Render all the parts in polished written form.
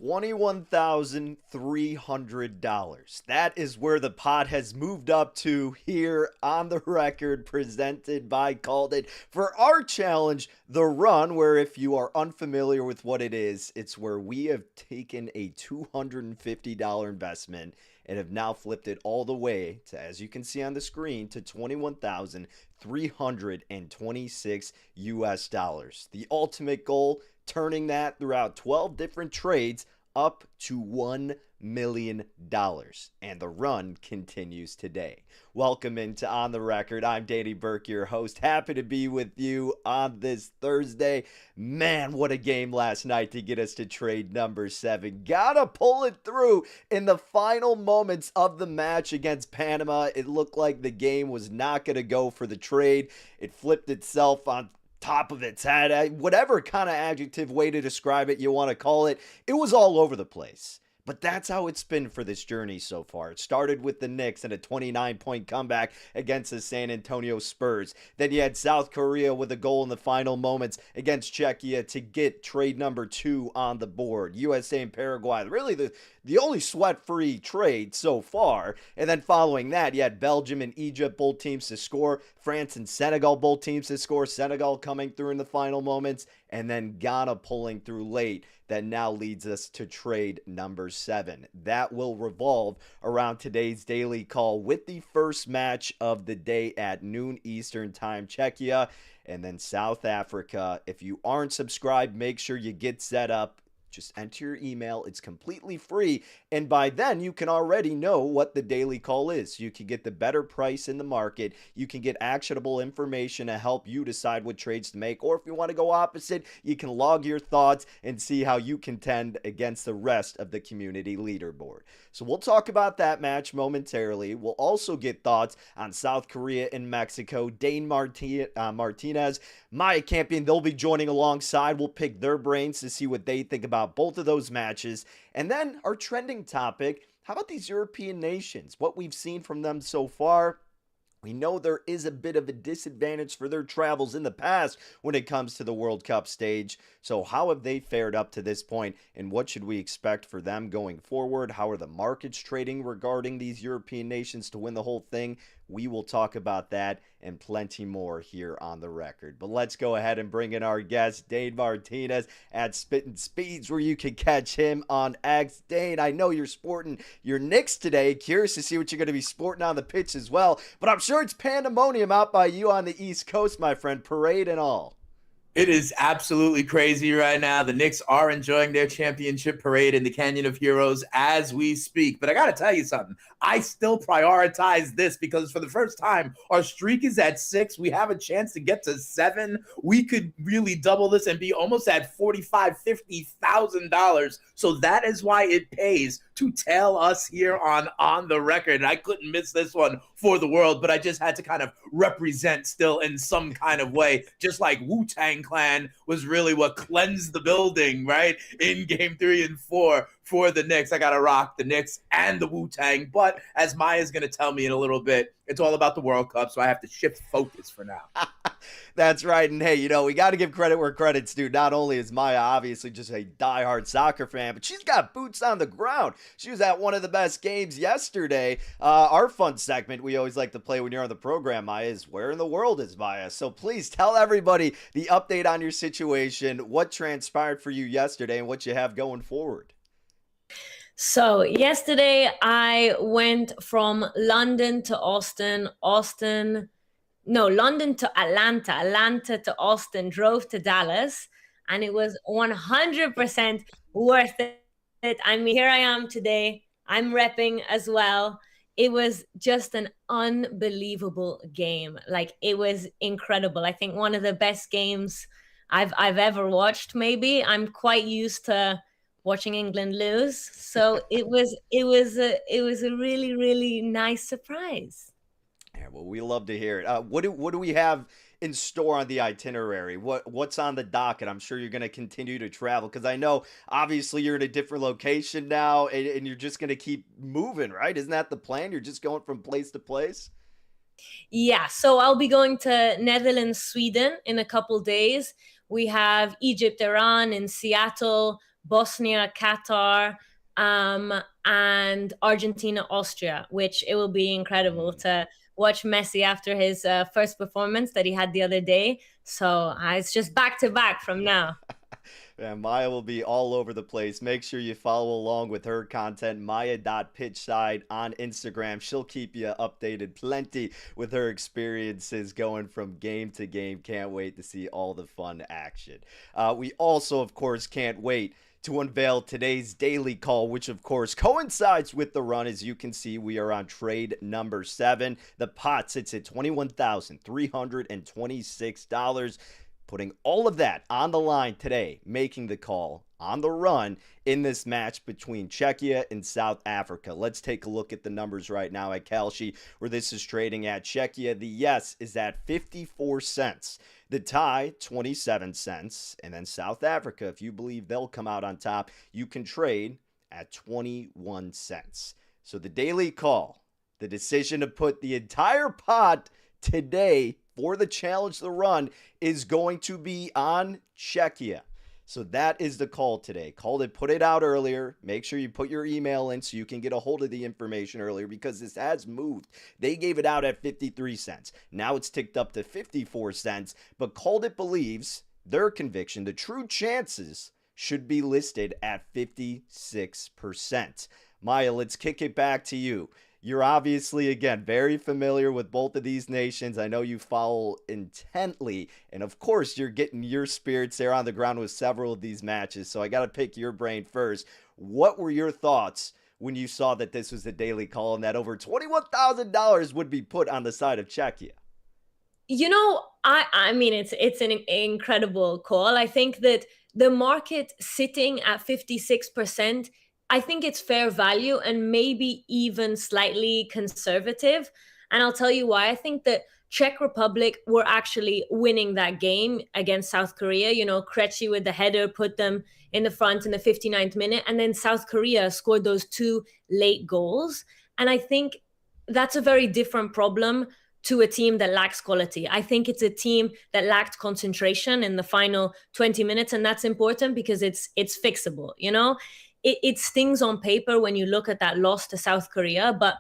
$21,300. That is where the pot has moved up to here on the record, presented by Called It for our challenge, The Run, where if you are unfamiliar with what it is, it's where we have taken a $250 investment and have now flipped it all the way to, as you can see on the screen, to 21,326 US dollars. The ultimate goal, turning that throughout 12 different trades up to $1 million. And the run continues today. Welcome into On the Record. I'm Danny Burke, your host. Happy to be with you on this Thursday. Man, what a game last night to get us to trade number 7. Gotta pull it through in the final moments of the match against Panama. It looked like the game was not going to go for the trade. It flipped itself on top of its head, whatever kind of adjective way to describe it you want to call it. It was all over the place. But that's how it's been for this journey so far. It started with the Knicks and a 29-point comeback against the San Antonio Spurs. Then you had South Korea with a goal in the final moments against Czechia to get trade number 2 on the board. USA and Paraguay, really the only sweat-free trade so far. And then following that, you had Belgium and Egypt, both teams to score. France and Senegal, both teams to score. Senegal coming through in the final moments. And then Ghana pulling through late. That now leads us to trade number 7. That will revolve around today's daily call with the first match of the day at noon Eastern time, Czechia, and then South Africa. If you aren't subscribed, make sure you get set up. Just enter your email. It's completely free. And by then, you can already know what the daily call is. You can get the better price in the market. You can get actionable information to help you decide what trades to make. Or if you want to go opposite, you can log your thoughts and see how you contend against the rest of the community leaderboard. So we'll talk about that match momentarily. We'll also get thoughts on South Korea and Mexico. Dane Martinez, Maya Campion, they'll be joining alongside. We'll pick their brains to see what they think about both of those matches. And then our trending topic, how about these European nations? What we've seen from them so far. We know there is a bit of a disadvantage for their travels in the past when it comes to the World Cup stage. So how have they fared up to this point, and what should we expect for them going forward? How are the markets trading regarding these European nations to win the whole thing? We will talk about that and plenty more here on the record. But let's go ahead and bring in our guest, Dane Martinez at Spittin' Speeds, where you can catch him on X. Dane, I know you're sporting your Knicks today. Curious to see what you're going to be sporting on the pitch as well. But I'm sure it's pandemonium out by you on the East Coast, my friend, parade and all. It is absolutely crazy right now. The Knicks are enjoying their championship parade in the Canyon of Heroes as we speak. But I got to tell you something. I still prioritize this because for the first time, our streak is at 6. We have a chance to get to 7. We could really double this and be almost at $45,000, $50,000. So that is why it pays to tell us here on the record. And I couldn't miss this one for the world, but I just had to kind of represent still in some kind of way, just like Wu-Tang Clan was really what cleansed the building, right? In game 3 and 4 for the Knicks. I got to rock the Knicks and the Wu-Tang. But as Maya's going to tell me in a little bit, it's all about the World Cup, so I have to shift focus for now. That's right. And hey, we got to give credit where credit's due. Not only is Maya obviously just a diehard soccer fan, but she's got boots on the ground. She was at one of the best games yesterday. Our fun segment we always like to play when you're on the program, Maya, is Where in the World is Maya? So please tell everybody the update on your situation, what transpired for you yesterday, and what you have going forward. So yesterday I went from London to London to Atlanta to Austin, drove to Dallas, and it was 100% worth it. I mean, here I am today. I'm repping as well. It was just an unbelievable game. Like, it was incredible. I think one of the best games I've ever watched, maybe. I'm quite used to watching England lose. So it was a really, really nice surprise. Yeah, well, we love to hear it. What do we have in store on the itinerary? What's on the docket? I'm sure you're going to continue to travel because I know obviously you're in a different location now and you're just going to keep moving, right? Isn't that the plan? You're just going from place to place? Yeah, so I'll be going to Netherlands, Sweden in a couple days. We have Egypt, Iran, and Seattle Bosnia, Qatar, and Argentina, Austria, which it will be incredible to watch Messi after his first performance that he had the other day. So it's just back to back from now. And Maya will be all over the place. Make sure you follow along with her content, Maya.pitchside on Instagram. She'll keep you updated plenty with her experiences going from game to game. Can't wait to see all the fun action. We also, of course, can't wait to unveil today's daily call, which of course coincides with the run. As you can see, we are on trade number 7. The pot sits at $21,326. Putting all of that on the line today, making the call on the run in this match between Czechia and South Africa. Let's take a look at the numbers right now at Kalshi, where this is trading at. Czechia, the yes is at 54 cents. The tie, 27 cents. And then South Africa, if you believe they'll come out on top, you can trade at 21 cents. So the daily call, the decision to put the entire pot today for the challenge, the run, is going to be on Czechia. So that is the call today. Called it, put it out earlier. Make sure you put your email in so you can get a hold of the information earlier, because this has moved. They gave it out at 53 cents. Now it's ticked up to 54 cents. But Called It believes their conviction, the true chances, should be listed at 56%. Maya, let's kick it back to you. You're obviously, again, very familiar with both of these nations. I know you follow intently. And of course, you're getting your spirits there on the ground with several of these matches. So I got to pick your brain first. What were your thoughts when you saw that this was the daily call and that over $21,000 would be put on the side of Czechia? You know, I mean, it's an incredible call. I think that the market sitting at 56%, I think it's fair value and maybe even slightly conservative. And I'll tell you why. I think that Czech Republic were actually winning that game against South Korea. You know, Krejci with the header put them in the front in the 59th minute. And then South Korea scored those 2 late goals. And I think that's a very different problem to a team that lacks quality. I think it's a team that lacked concentration in the final 20 minutes. And that's important because it's fixable, you know? It stings on paper when you look at that loss to South Korea, but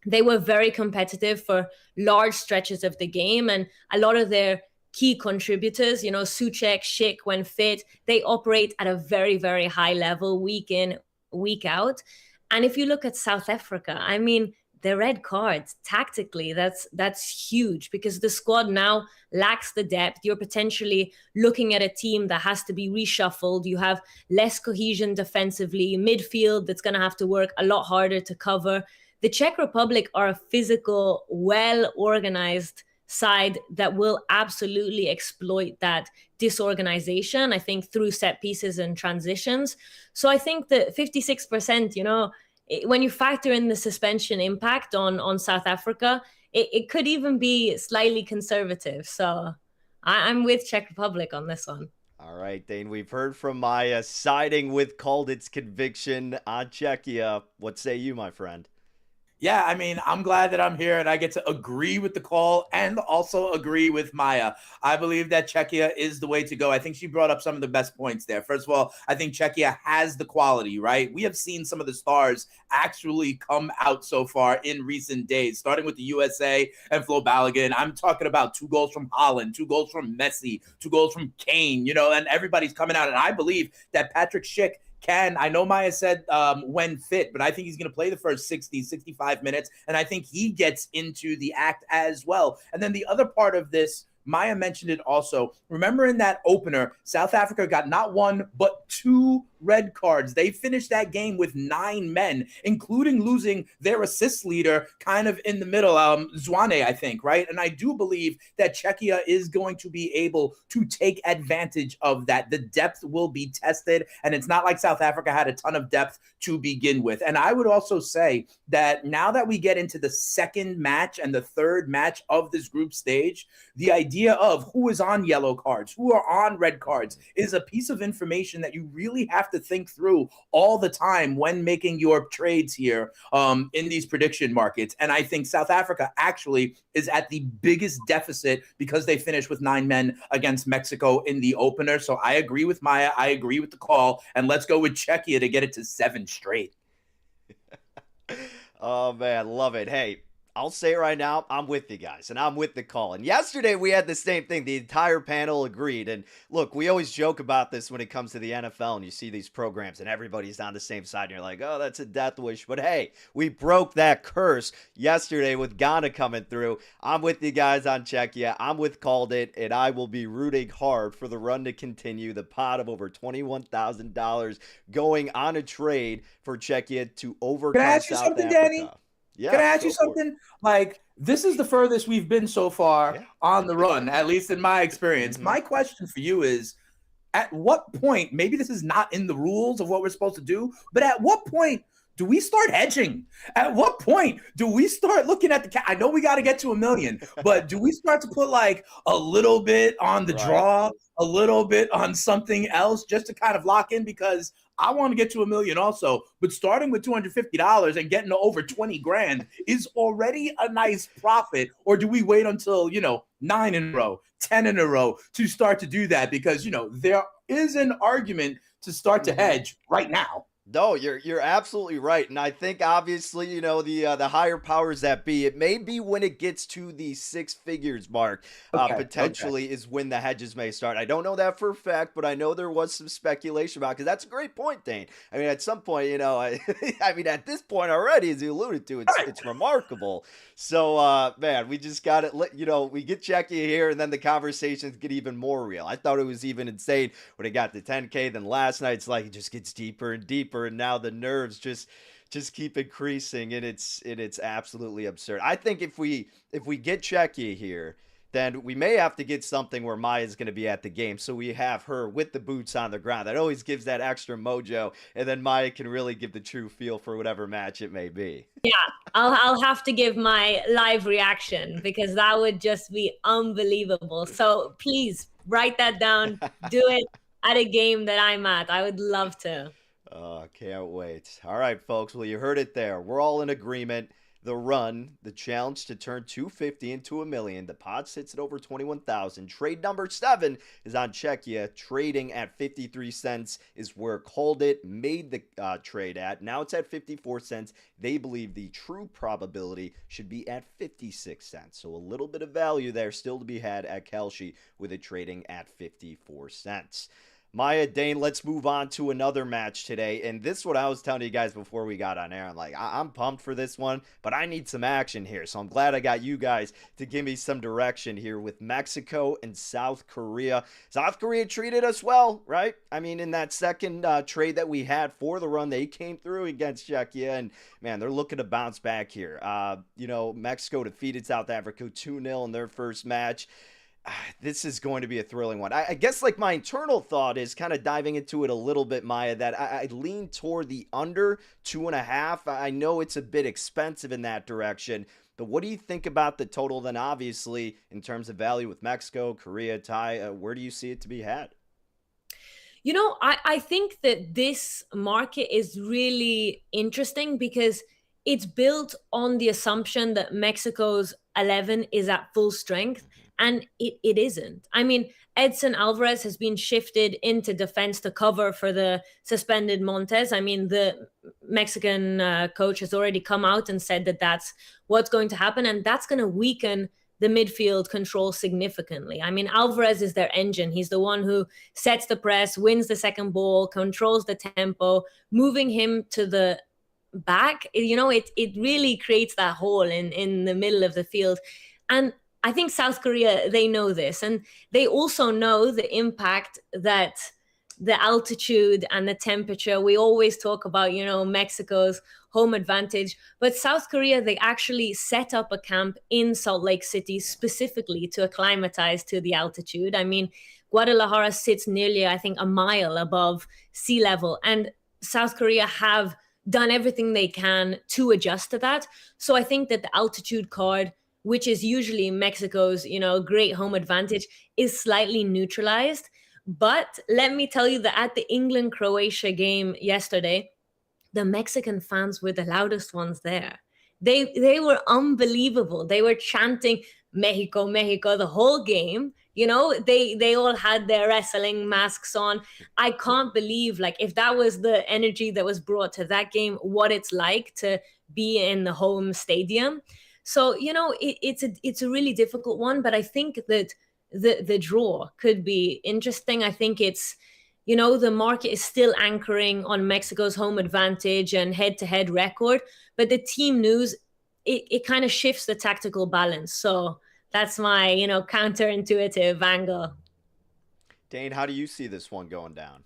they were very competitive for large stretches of the game. And a lot of their key contributors, you know, Souček, Schick, when fit, they operate at a very, very high level week in, week out. And if you look at South Africa, I mean, the red cards, tactically, that's huge because the squad now lacks the depth. You're potentially looking at a team that has to be reshuffled. You have less cohesion defensively, midfield that's going to have to work a lot harder to cover. The Czech Republic are a physical, well-organized side that will absolutely exploit that disorganization, I think, through set pieces and transitions. So I think that 56%, you know, when you factor in the suspension impact on South Africa, it could even be slightly conservative. So I'm with Czech Republic on this one. All right, Dane, we've heard from Maya siding with Called It's conviction on Czechia. What say you, my friend? Yeah, I mean, I'm glad that I'm here and I get to agree with the call and also agree with Maya. I believe that Czechia is the way to go. I think she brought up some of the best points there. First of all, I think Czechia has the quality, right? We have seen some of the stars actually come out so far in recent days, starting with the USA and Flo Balogun. I'm talking about 2 goals from Holland, 2 goals from Messi, 2 goals from Kane, you know, and everybody's coming out. And I believe that Patrick Schick can, I know Maya said when fit, but I think he's going to play the first 60, 65 minutes. And I think he gets into the act as well. And then the other part of this, Maya mentioned it also. Remember in that opener, South Africa got not 1, but 2 red cards. They finished that game with 9 men, including losing their assist leader kind of in the middle, Zwane, I think, right? And I do believe that Czechia is going to be able to take advantage of that. The depth will be tested, and it's not like South Africa had a ton of depth to begin with. And I would also say that now that we get into the second match and the third match of this group stage, the idea of who is on yellow cards, who are on red cards is a piece of information that you really have have to think through all the time when making your trades here in these prediction markets. And I think South Africa actually is at the biggest deficit because they finished with 9 men against Mexico in the opener. So I agree with Maya. I agree with the call. And let's go with Czechia to get it to 7 straight. Oh, man, love it. Hey, I'll say it right now, I'm with you guys, and I'm with the call. And yesterday we had the same thing. The entire panel agreed. And look, we always joke about this when it comes to the NFL, and you see these programs, and everybody's on the same side, and you're like, oh, that's a death wish. But hey, we broke that curse yesterday with Ghana coming through. I'm with you guys on Czechia. I'm with Called It, and I will be rooting hard for the run to continue. The pot of over $21,000 going on a trade for Czechia to overcome Can I ask you South something, Africa. Danny? Yeah, Can I ask you something? Like, this is the furthest we've been so far on the run, at least in my experience. My question for you is, at what point, maybe this is not in the rules of what we're supposed to do, but at what point do we start hedging? At what point do we start looking at the I know we got to get to 1 million, but do we start to put like a little bit on the draw, a little bit on something else just to kind of lock in? Because I want to get to 1 million also, but starting with $250 and getting to over 20 grand is already a nice profit. Or do we wait until, 9 in a row, 10 in a row to start to do that? Because, there is an argument to start to hedge right now. No, you're absolutely right. And I think obviously, the higher powers that be, it may be when it gets to the 6 figures mark, potentially is when the hedges may start. I don't know that for a fact, but I know there was some speculation about, because that's a great point, Dane. I mean, at some point, I mean, at this point already, as you alluded to, it's remarkable. So, man, we just got it. We get Czechia here, and then the conversations get even more real. I thought it was even insane when it got to 10K. Then last night, it's like it just gets deeper and deeper. And now the nerves just keep increasing, and it's absolutely absurd. I think if we get Czechia here, then we may have to get something where Maya's going to be at the game, so we have her with the boots on the ground. That always gives that extra mojo, and then Maya can really give the true feel for whatever match it may be. Yeah, I'll have to give my live reaction, because that would just be unbelievable. So please write that down. Do it at a game that I'm at. I would love to. Oh, can't wait. All right, folks. Well, you heard it there. We're all in agreement. The run, the challenge to turn 250 into 1 million. The pot sits at over 21,000. Trade number 7 is on Czechia. Trading at 53 cents is where CalledIt made the trade at. Now it's at 54 cents. They believe the true probability should be at 56 cents. So a little bit of value there still to be had at Kalshi with it trading at 54 cents. Maya, Dane, let's move on to another match today. And this is what I was telling you guys before we got on air. I'm like, I'm pumped for this one, but I need some action here. So I'm glad I got you guys to give me some direction here with Mexico and South Korea. South Korea treated us well, right? I mean, in that second trade that we had for the run, they came through against Czechia, and man, they're looking to bounce back here. Mexico defeated South Africa 2-0 in their first match. This is going to be a thrilling one. I guess like my internal thought is kind of diving into it a little bit, Maya, that I lean toward the under 2.5. I know it's a bit expensive in that direction, but what do you think about the total then, obviously, in terms of value with Mexico, Korea, Thai? Where do you see it to be had? I think that this market is really interesting because it's built on the assumption that Mexico's 11 is at full strength. And it isn't. I mean, Edson Alvarez has been shifted into defense to cover for the suspended Montes. I mean, the Mexican coach has already come out and said that that's what's going to happen. And that's going to weaken the midfield control significantly. I mean, Alvarez is their engine. He's the one who sets the press, wins the second ball, controls the tempo. Moving him to the back, it really creates that hole in the middle of the field. And I think South Korea, they know this, and they also know the impact that the altitude and the temperature, we always talk about, Mexico's home advantage, but South Korea, they actually set up a camp in Salt Lake City specifically to acclimatize to the altitude. I mean, Guadalajara sits nearly, I think, a mile above sea level, and South Korea have done everything they can to adjust to that. So I think that the altitude card, which is usually Mexico's, great home advantage, is slightly neutralized. But let me tell you that at the England-Croatia game yesterday, the Mexican fans were the loudest ones there. They were unbelievable. They were chanting Mexico, Mexico the whole game. You know, they all had their wrestling masks on. I can't believe, like, if that was the energy that was brought to that game, what it's like to be in the home stadium. So, you know, it's a really difficult one, but I think that the draw could be interesting. I think it's, you know, the market is still anchoring on Mexico's home advantage and head-to-head record, but the team news, it kind of shifts the tactical balance. So that's my, you know, counterintuitive angle. Dane, how do you see this one going down?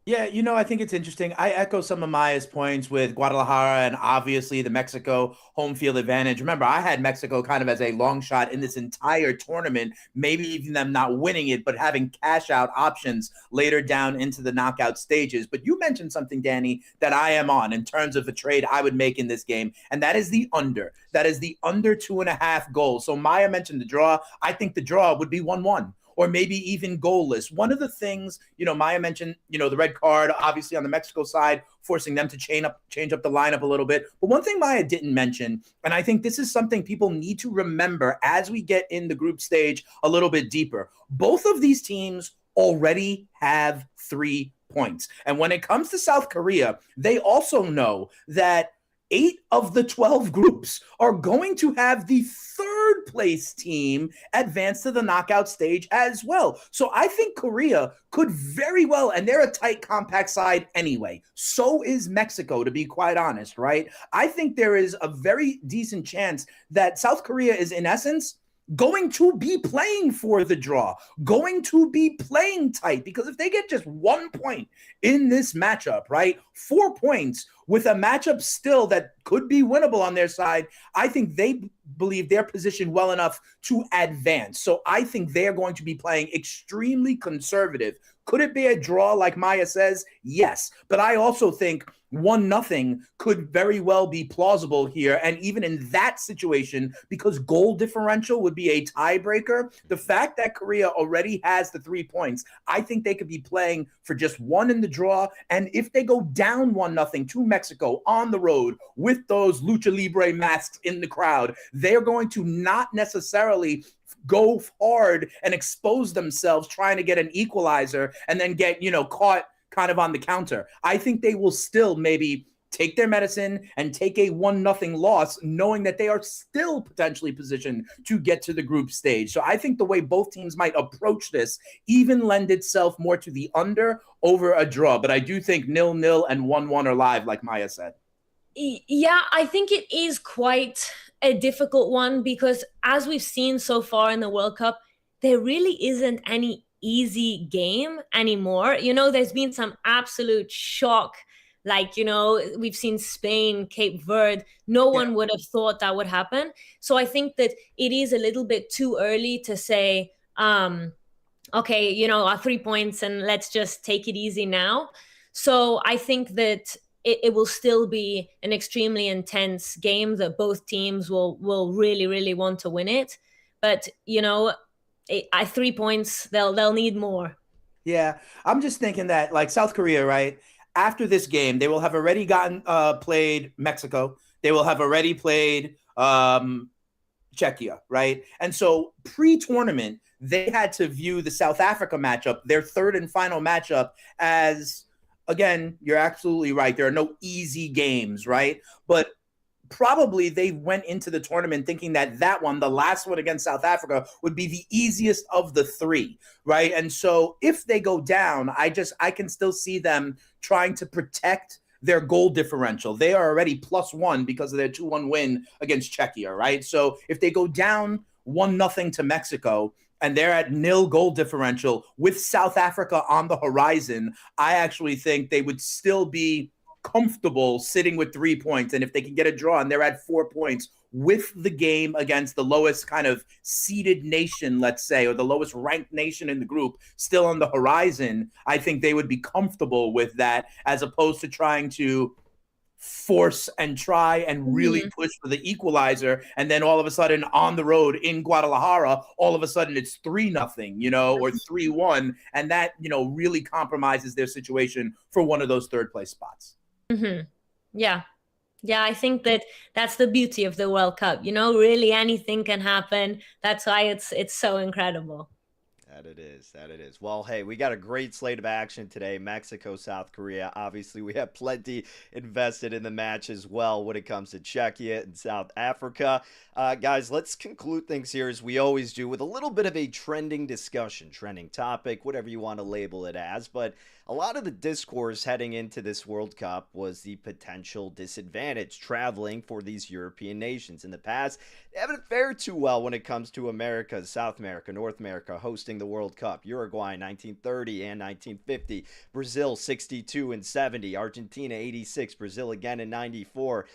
Yeah, you know, I think it's interesting. I echo some of Maya's points with Guadalajara and obviously the Mexico home field advantage. Remember, I had Mexico kind of as a long shot in this entire tournament, maybe even them not winning it, but having cash out options later down into the knockout stages. But you mentioned something, Danny, that I am on in terms of a trade I would make in this game, and that is the under. That is the under 2.5 goals. So Maya mentioned the draw. I think the draw would be 1-1. Or maybe even goalless. One of the things, you know, Maya mentioned, you know, the red card, obviously on the Mexico side, forcing them to change up the lineup a little bit. But one thing Maya didn't mention, and I think this is something people need to remember as we get in the group stage a little bit deeper. Both of these teams already have 3 points. And when it comes to South Korea, they also know that 8 of the 12 groups are going to have the third place team advance to the knockout stage as well. So I think Korea could very well, and they're a tight, compact side anyway. So is Mexico, to be quite honest, right? I think there is a very decent chance that South Korea is, in essence, going to be playing for the draw, going to be playing tight, because if they get just 1 point in this matchup, right, 4 points with a matchup still that could be winnable on their side, I think they believe they're positioned well enough to advance. So I think they're going to be playing extremely conservative. Could it be a draw like Maya says? Yes. But I also think 1-0 could very well be plausible here. And even in that situation, because goal differential would be a tiebreaker, the fact that Korea already has the 3 points, I think they could be playing for just 1 in the draw. And if they go down 1-0 to Mexico on the road with those lucha libre masks in the crowd, they're going to not necessarily go hard and expose themselves trying to get an equalizer and then get, you know, caught kind of on the counter. I think they will still maybe take their medicine and take a 1-0 loss, knowing that they are still potentially positioned to get to the group stage. So I think the way both teams might approach this even lend itself more to the under over a draw. But I do think 0-0 and 1-1 are live, like Maya said. Yeah, I think it is quite a difficult one because as we've seen so far in the World Cup, there really isn't any easy game anymore. You know, there's been some absolute shock. Like, you know, we've seen Spain, Cape Verde. No one would have thought that would happen. So I think that it is a little bit too early to say, okay, you know, our 3 points and let's just take it easy now. So I think that it will still be an extremely intense game that both teams will really, really want to win it. But, you know, at 3 points, they'll need more. Yeah, I'm just thinking that, like, South Korea, right? After this game, they will have already played Mexico. They will have already played Czechia, right? And so pre-tournament, they had to view the South Africa matchup, their third and final matchup, as, again, you're absolutely right. There are no easy games, right? But probably they went into the tournament thinking that one, the last one against South Africa, would be the easiest of the 3, right? And so if they go down, I can still see them trying to protect their goal differential. They are already +1 because of their 2-1 win against Czechia, right? So if they go down 1-0 to Mexico, and they're at 0 goal differential with South Africa on the horizon, I actually think they would still be comfortable sitting with 3 points. And if they can get a draw and they're at 4 points with the game against the lowest kind of seeded nation, let's say, or the lowest ranked nation in the group still on the horizon, I think they would be comfortable with that as opposed to trying to force and try and really push for the equalizer. And then all of a sudden on the road in Guadalajara, all of a sudden it's 3-0, or 3-1. And that, really compromises their situation for one of those third place spots. Yeah. Yeah, I think that's the beauty of the World Cup. Really anything can happen. That's why it's so incredible. That it is. Well, hey, we got a great slate of action today. Mexico, South Korea. Obviously, we have plenty invested in the match as well when it comes to Czechia and South Africa. Guys, let's conclude things here as we always do with a little bit of a trending discussion, trending topic, whatever you want to label it as. But a lot of the discourse heading into this World Cup was the potential disadvantage traveling for these European nations. In the past, they haven't fared too well when it comes to America, South America, North America hosting the World Cup. Uruguay 1930 and 1950, Brazil 62 and 70, Argentina 86, Brazil again in 94.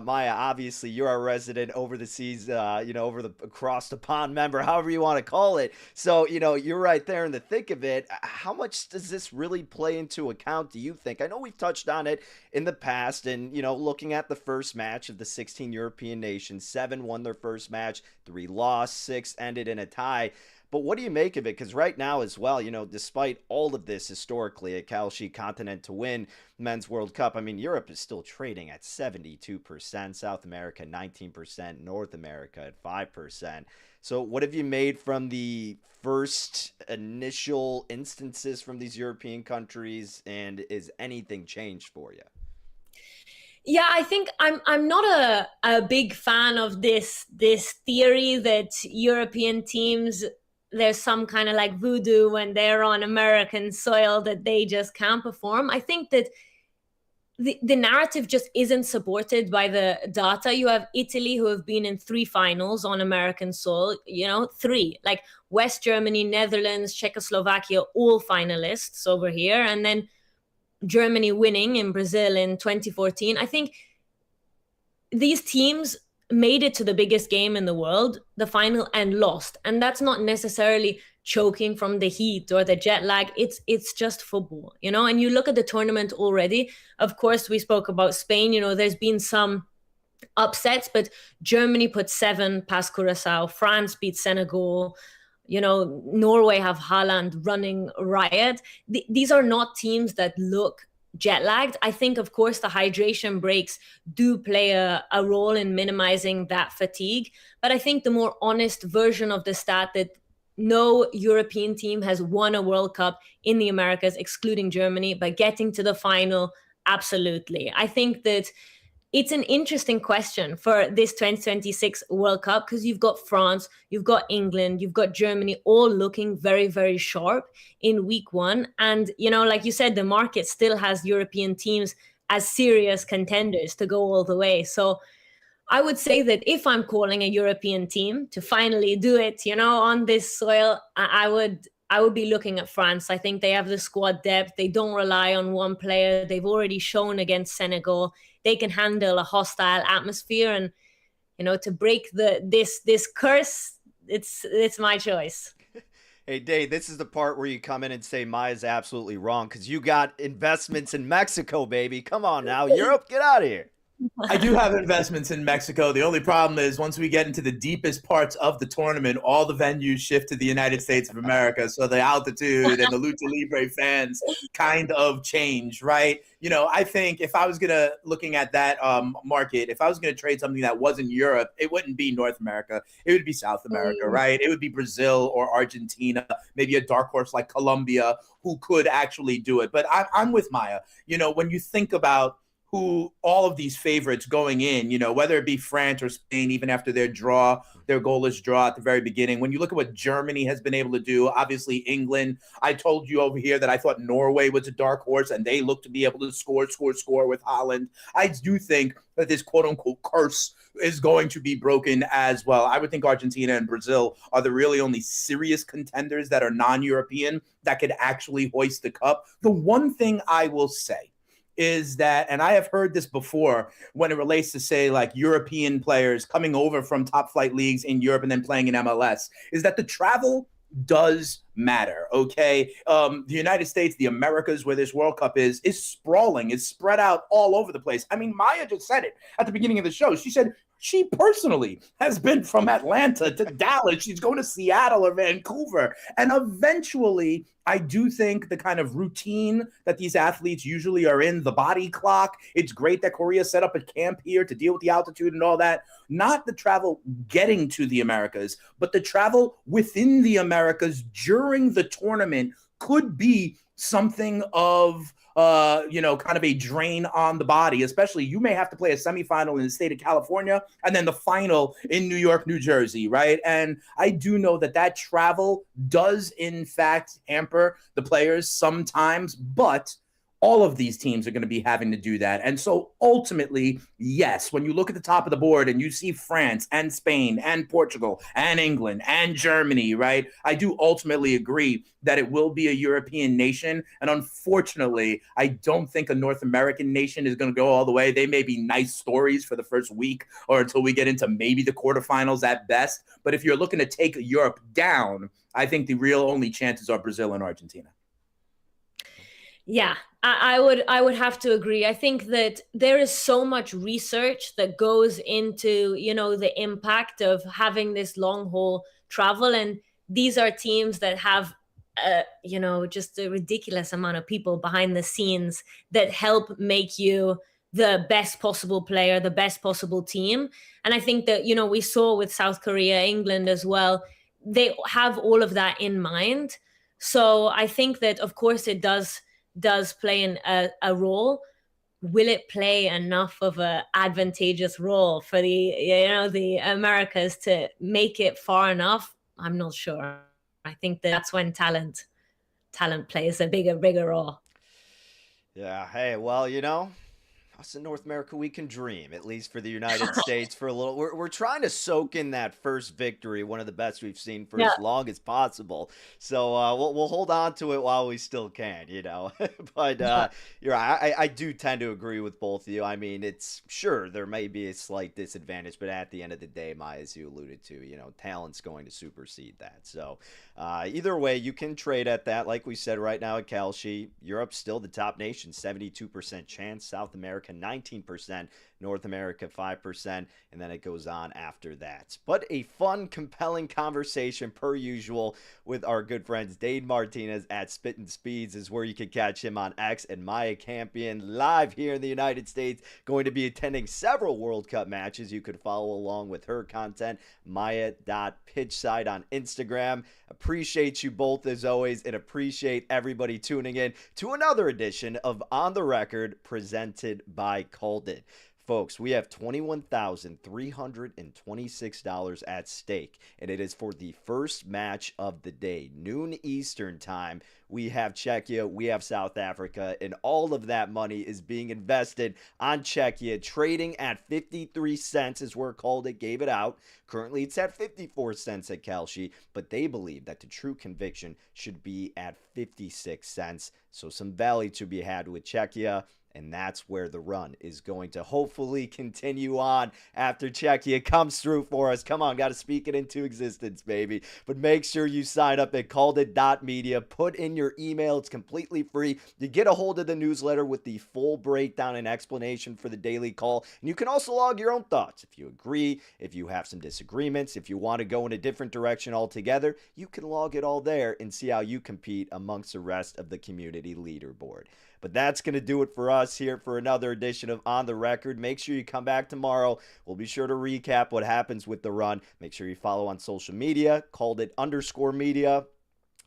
Maya, obviously you're our resident over the seas, across the pond member, however you want to call it. So, you're right there in the thick of it. How much does this really play into account, do you think? I know we've touched on it in the past, and, looking at the first match of the 16 European nations, 7 won their first match, 3 lost, 6 ended in a tie. But what do you make of it? Because right now as well, despite all of this historically, a Kalshi continent to win men's World Cup, I mean, Europe is still trading at 72%, South America 19%, North America at 5%. So what have you made from the first initial instances from these European countries, and is anything changed for you? Yeah, I think I'm not a big fan of this theory that European teams, there's some kind of like voodoo when they're on American soil that they just can't perform. I think that the narrative just isn't supported by the data. You have Italy, who have been in 3 finals on American soil, 3, like West Germany, Netherlands, Czechoslovakia, all finalists over here. And then Germany winning in Brazil in 2014. I think these teams made it to the biggest game in the world, the final, and lost. And that's not necessarily choking from the heat or the jet lag. It's just football, and you look at the tournament already. Of course, we spoke about Spain, there's been some upsets, but Germany put 7 past Curacao, France beat Senegal, Norway have Haaland running riot. These are not teams that look jet lagged. I think, of course, the hydration breaks do play a role in minimizing that fatigue. But I think the more honest version of the stat that no European team has won a World Cup in the Americas, excluding Germany, but getting to the final, absolutely. I think that it's an interesting question for this 2026 World Cup, because you've got France, you've got England, you've got Germany, all looking very, very sharp in week 1. And, like you said, the market still has European teams as serious contenders to go all the way. So I would say that if I'm calling a European team to finally do it, on this soil, I would be looking at France. I think they have the squad depth. They don't rely on one player. They've already shown against Senegal they can handle a hostile atmosphere, and to break this curse, it's my choice. Hey, Dave, this is the part where you come in and say Maya's absolutely wrong because you got investments in Mexico, baby. Come on now, Europe, get out of here. I do have investments in Mexico. The only problem is once we get into the deepest parts of the tournament, all the venues shift to the United States of America. So the altitude and the Lucha Libre fans kind of change, right? I think if I was looking at that market, if I was going to trade something that wasn't Europe, it wouldn't be North America. It would be South America, right? It would be Brazil or Argentina, maybe a dark horse like Colombia who could actually do it. But I'm with Maya. When you think about who all of these favorites going in, whether it be France or Spain, even after their goalless draw at the very beginning. When you look at what Germany has been able to do, obviously England, I told you over here that I thought Norway was a dark horse and they look to be able to score with Haaland. I do think that this quote unquote curse is going to be broken as well. I would think Argentina and Brazil are the really only serious contenders that are non-European that could actually hoist the cup. The one thing I will say is that, and I have heard this before when it relates to, say, like European players coming over from top flight leagues in Europe and then playing in MLS, is that the travel does matter. Okay. The United States, the Americas, where this World Cup is sprawling, is spread out all over the place. I mean, Maya just said it at the beginning of the show. She said she personally has been from Atlanta to Dallas. She's going to Seattle or Vancouver. And eventually, I do think the kind of routine that these athletes usually are in, the body clock, it's great that Korea set up a camp here to deal with the altitude and all that. Not the travel getting to the Americas, but the travel within the Americas during the tournament could be something of kind of a drain on the body, especially you may have to play a semifinal in the state of California and then the final in New York, New Jersey, right? And I do know that travel does in fact hamper the players sometimes, but all of these teams are going to be having to do that. And so ultimately, yes, when you look at the top of the board and you see France and Spain and Portugal and England and Germany, right? I do ultimately agree that it will be a European nation. And unfortunately, I don't think a North American nation is going to go all the way. They may be nice stories for the first week or until we get into maybe the quarterfinals at best. But if you're looking to take Europe down, I think the real only chances are Brazil and Argentina. Yeah, I would have to agree. I think that there is so much research that goes into, the impact of having this long haul travel. And these are teams that have, just a ridiculous amount of people behind the scenes that help make you the best possible player, the best possible team. And I think that, we saw with South Korea, England as well, they have all of that in mind. So I think that, of course, it does play a role. Will it play enough of a advantageous role for the Americas to make it far enough? I'm not sure. I think that's when talent plays a bigger role. Yeah. Hey, well, us in North America, we can dream, at least for the United States, for a little. We're trying to soak in that first victory, one of the best we've seen for as long as possible. So we'll hold on to it while we still can, But you're right. I do tend to agree with both of you. I mean, it's sure there may be a slight disadvantage, but at the end of the day, Maya, as you alluded to, talent's going to supersede that. So either way, you can trade at that. Like we said right now at Kalshi, Europe's still the top nation, 72% chance. South America, 19%, North America 5%, and then it goes on after that. But a fun, compelling conversation per usual with our good friends Dade Martinez at Spittin' Speeds is where you can catch him on X, and Maya Campion live here in the United States, going to be attending several World Cup matches. You could follow along with her content, Maya.pitchside on Instagram. Appreciate you both as always, and appreciate everybody tuning in to another edition of On the Record presented by CalledIt. Folks, we have $21,326 at stake, and it is for the first match of the day, noon Eastern time. We have Czechia, we have South Africa, and all of that money is being invested on Czechia, trading at 53 cents is where CalledIt gave it out. Currently, it's at 54 cents at Kalshi, but they believe that the true conviction should be at 56 cents. So some value to be had with Czechia. And that's where the run is going to hopefully continue on after Czechia comes through for us. Come on, got to speak it into existence, baby. But make sure you sign up at CalledIt.media. Put in your email. It's completely free. You get a hold of the newsletter with the full breakdown and explanation for the daily call. And you can also log your own thoughts. If you agree, if you have some disagreements, if you want to go in a different direction altogether, you can log it all there and see how you compete amongst the rest of the community leaderboard. But that's going to do it for us here for another edition of On the Record. Make sure you come back tomorrow. We'll be sure to recap what happens with the run. Make sure you follow on social media, CalledIt_media.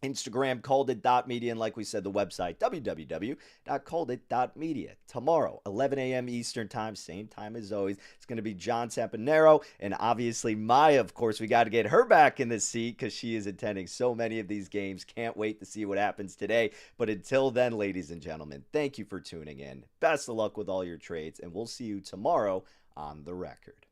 Instagram, CalledIt.media, and like we said, the website, www.CalledIt.media. Tomorrow, 11 a.m. Eastern time, same time as always. It's going to be John Sampanero, and obviously Maya, of course, we got to get her back in the seat because she is attending so many of these games. Can't wait to see what happens today. But until then, ladies and gentlemen, thank you for tuning in. Best of luck with all your trades, and we'll see you tomorrow on The Record.